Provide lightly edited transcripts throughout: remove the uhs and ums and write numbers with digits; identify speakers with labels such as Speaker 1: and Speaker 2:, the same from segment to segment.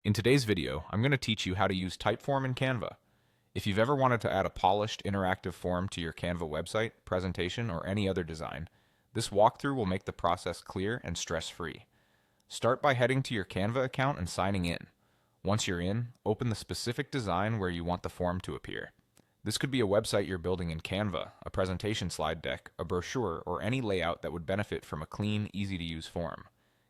Speaker 1: In today's video, I'm going to teach you how to use Typeform in Canva. If you've ever wanted to add a polished, interactive form to your Canva website, presentation, or any other design, this walkthrough will make the process clear and stress-free. Start by heading to your Canva account and signing in. Once you're in, open the specific design where you want the form to appear. This could be a website you're building in Canva, a presentation slide deck, a brochure, or any layout that would benefit from a clean, easy-to-use form.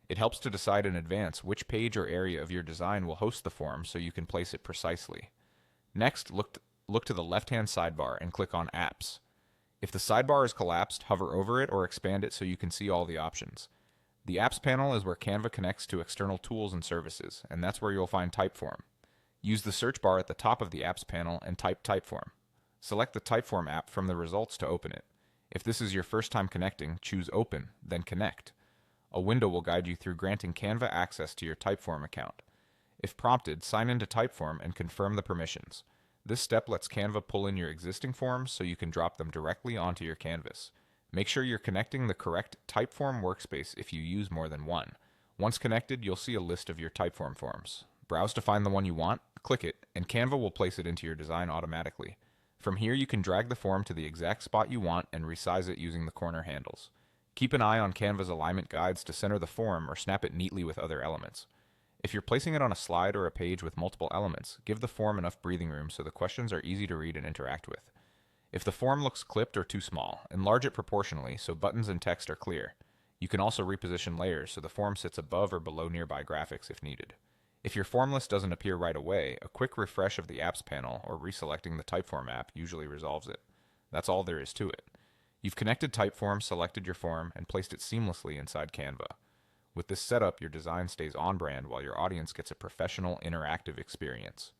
Speaker 1: It helps to decide in advance which page or area of your design will host the form so you can place it precisely. Next, look to the left-hand sidebar and click on Apps. If the sidebar is collapsed, hover over it or expand it so you can see all the options. The Apps panel is where Canva connects to external tools and services, and that's where you'll find Typeform. Use the search bar at the top of the Apps panel and type Typeform. Select the Typeform app from the results to open it. If this is your first time connecting, choose Open, then Connect. A window will guide you through granting Canva access to your Typeform account. If prompted, sign into Typeform and confirm the permissions. This step lets Canva pull in your existing forms so you can drop them directly onto your canvas. Make sure you're connecting the correct Typeform workspace if you use more than one. Once connected, you'll see a list of your Typeform forms. Browse to find the one you want, click it, and Canva will place it into your design automatically. From here, you can drag the form to the exact spot you want and resize it using the corner handles. Keep an eye on Canva's alignment guides to center the form or snap it neatly with other elements. If you're placing it on a slide or a page with multiple elements, give the form enough breathing room so the questions are easy to read and interact with. If the form looks clipped or too small, enlarge it proportionally so buttons and text are clear. You can also reposition layers so the form sits above or below nearby graphics if needed. If your form list doesn't appear right away, a quick refresh of the apps panel or reselecting the Typeform app usually resolves it. That's all there is to it. You've connected Typeform, selected your form, and placed it seamlessly inside Canva. With this setup, your design stays on brand while your audience gets a professional, interactive experience.